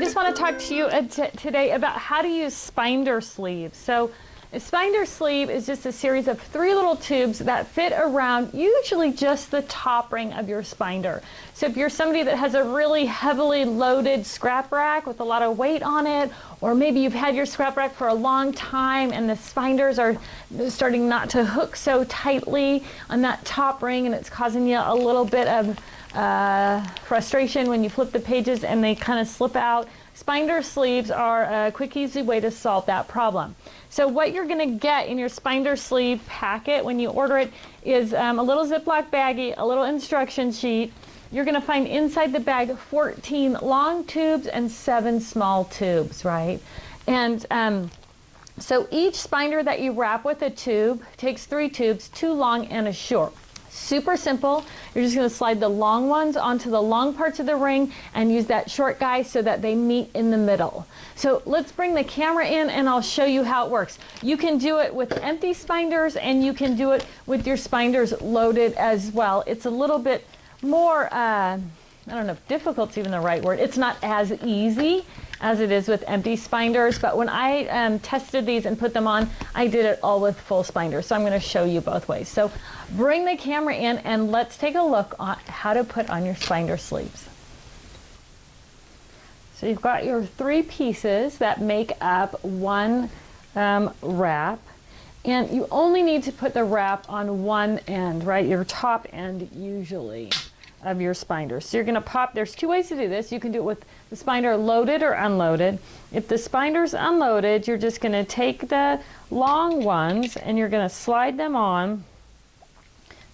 just want to talk to you today about how to use Spinder sleeves. So a Spinder sleeve is just a series of 3 little tubes that fit around usually just the top ring of your Spinder. So if you're somebody that has a really heavily loaded scrap rack with a lot of weight on it, or maybe you've had your scrap rack for a long time and the Spinders are starting not to hook so tightly on that top ring and it's causing you a little bit of frustration when you flip the pages and they kind of slip out. Spinder sleeves are a quick, easy way to solve that problem. So what you're going to get in your Spinder sleeve packet when you order it is a little Ziploc baggie, a little instruction sheet. You're going to find inside the bag 14 long tubes and 7 small tubes, right? And so each Spinder that you wrap with a tube takes 3 tubes, 2 long and a short. Super simple. You're just going to slide the long ones onto the long parts of the ring and use that short guy so that they meet in the middle. So let's bring the camera in and I'll show you how it works. You can do it with empty Spinders and you can do it with your Spinders loaded as well. It's a little bit more, I don't know if difficult's even the right word. It's not as easy as it is with empty Spinders, but when I tested these and put them on, I did it all with full Spinders. So I'm going to show you both ways. So bring the camera in and let's take a look at how to put on your Spinder sleeves. So you've got your 3 pieces that make up one wrap, and you only need to put the wrap on one end, right? Your top end usually of your Spinder. So you're going to pop, there's 2 ways to do this. You can do it with the Spinder loaded or unloaded. If the Spinder's unloaded, you're just going to take the long ones and you're going to slide them on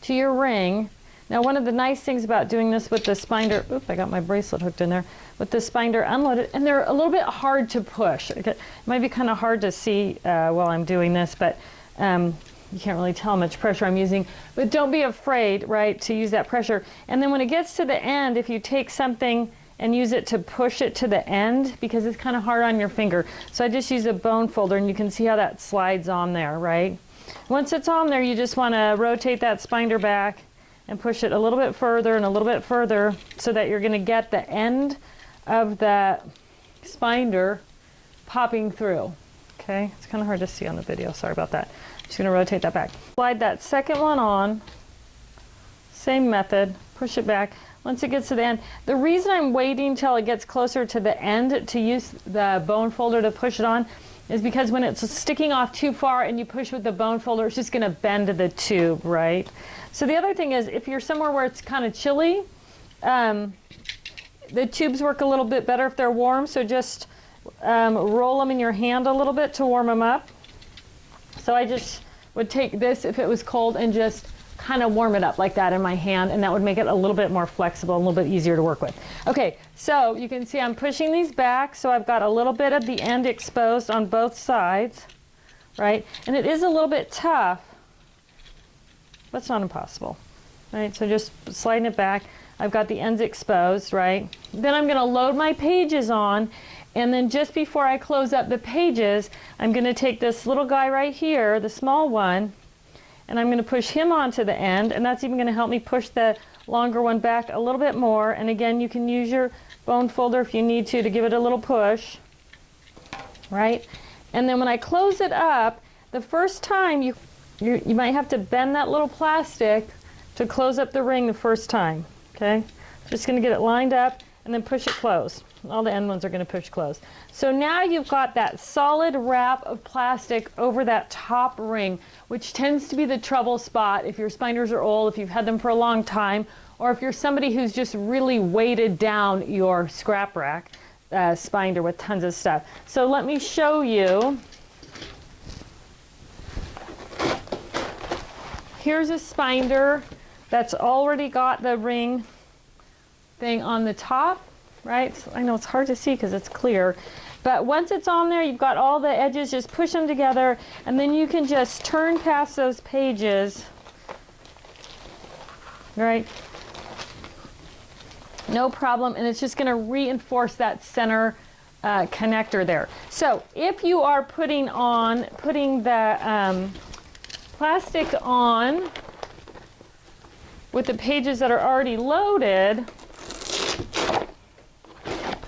to your ring. Now one of the nice things about doing this with the Spinder, oops, I got my bracelet hooked in there, with the Spinder unloaded, and they're a little bit hard to push. It might be kind of hard to see while I'm doing this, but you can't really tell how much pressure I'm using, but don't be afraid, right, to use that pressure. And then when it gets to the end, if you take something and use it to push it to the end, because it's kind of hard on your finger. So I just use a bone folder and you can see how that slides on there, right? Once it's on there, you just want to rotate that Spinder back and push it a little bit further and a little bit further so that you're going to get the end of that Spinder popping through. Okay, it's kind of hard to see on the video, sorry about that. Just going to rotate that back. Slide that second one on, same method, push it back. Once it gets to the end, the reason I'm waiting till it gets closer to the end to use the bone folder to push it on is because when it's sticking off too far and you push with the bone folder, it's just going to bend the tube, right? So the other thing is, if you're somewhere where it's kind of chilly, the tubes work a little bit better if they're warm, so just roll them in your hand a little bit to warm them up. So I just would take this if it was cold and just kind of warm it up like that in my hand, and that would make it a little bit more flexible, a little bit easier to work with. Okay, so you can see I'm pushing these back, so I've got a little bit of the end exposed on both sides, right? And it is a little bit tough, but it's not impossible, right? So just sliding it back. I've got the ends exposed, right? Then I'm going to load my pages on, and then just before I close up the pages, I'm going to take this little guy right here, the small one, and I'm going to push him onto the end, and that's even going to help me push the longer one back a little bit more. And again, you can use your bone folder if you need to give it a little push, right? And then when I close it up, the first time you might have to bend that little plastic to close up the ring the first time, okay? Just going to get it lined up and then push it closed. All the end ones are going to push closed. So now you've got that solid wrap of plastic over that top ring, which tends to be the trouble spot if your Spinders are old, if you've had them for a long time, or if you're somebody who's just really weighted down your scrap rack Spinder with tons of stuff. So let me show you. Here's a Spinder that's already got the ring thing on the top, right? So I know it's hard to see because it's clear, but once it's on there, you've got all the edges, just push them together, and then you can just turn past those pages, right? No problem, and it's just going to reinforce that center connector there. So if you are putting the plastic on with the pages that are already loaded,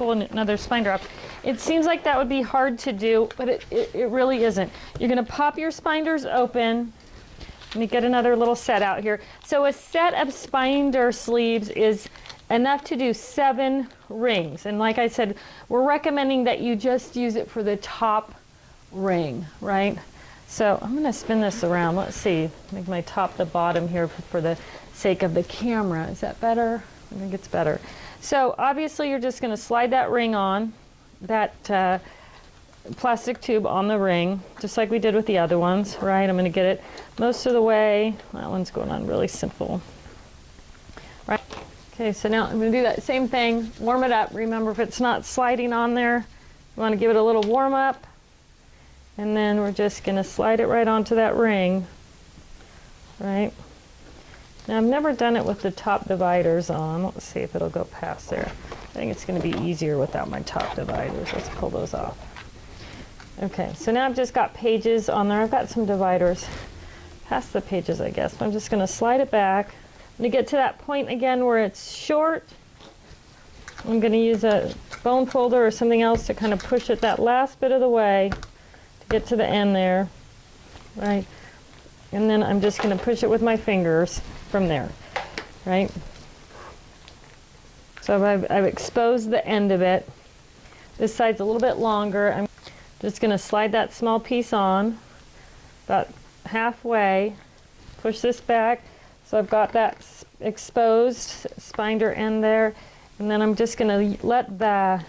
pull another Spinder up. It seems like that would be hard to do, but it really isn't. You're going to pop your Spinders open. Let me get another little set out here. So a set of Spinder sleeves is enough to do 7 rings. And like I said, we're recommending that you just use it for the top ring, right? So I'm going to spin this around. Let's see, make my top the bottom here for the sake of the camera. Is that better? I think it's better. So obviously you're just going to slide that ring on, that plastic tube on the ring, just like we did with the other ones, right? I'm going to get it most of the way. That one's going on really simple, right? Okay, so now I'm going to do that same thing, warm it up. Remember, if it's not sliding on there, you want to give it a little warm up, and then we're just going to slide it right onto that ring, right? Now I've never done it with the top dividers on. Let's see if it'll go past there. I think it's going to be easier without my top dividers. Let's pull those off. Okay, so now I've just got pages on there. I've got some dividers past the pages, I guess. I'm just going to slide it back. I'm going to get to that point again where it's short. I'm going to use a bone folder or something else to kind of push it that last bit of the way to get to the end there, right? And then I'm just going to push it with my fingers from there, right? So I've exposed the end of it. This side's a little bit longer. I'm just going to slide that small piece on about halfway, push this back. So I've got that exposed Spinder end there, and then I'm just going to let the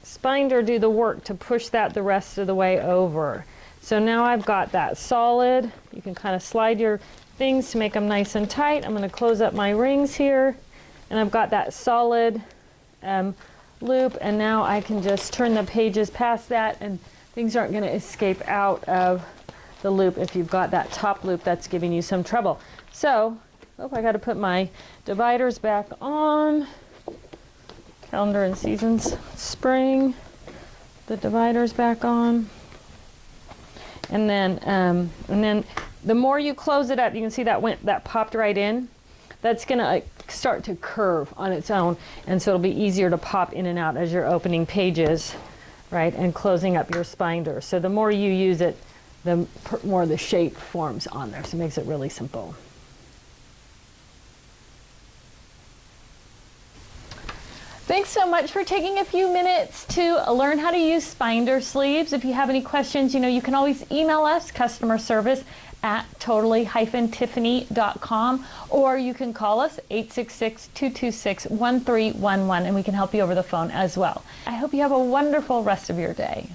Spinder do the work to push that the rest of the way over. So now I've got that solid. You can kind of slide your things to make them nice and tight. I'm going to close up my rings here, and I've got that solid loop, and now I can just turn the pages past that, and things aren't going to escape out of the loop if you've got that top loop that's giving you some trouble. So, I got to put my dividers back on. Calendar and seasons, spring, the dividers back on. And then the more you close it up, you can see that popped right in. That's going to start to curve on its own, and so it'll be easier to pop in and out as you're opening pages, right, and closing up your Spinder. So the more you use it, the more the shape forms on there. So it makes it really simple. Thanks so much for taking a few minutes to learn how to use Spinder sleeves. If you have any questions, you can always email us, customer service at Totally-Tiffany.com, or you can call us 866-226-1311, and we can help you over the phone as well. I hope you have a wonderful rest of your day.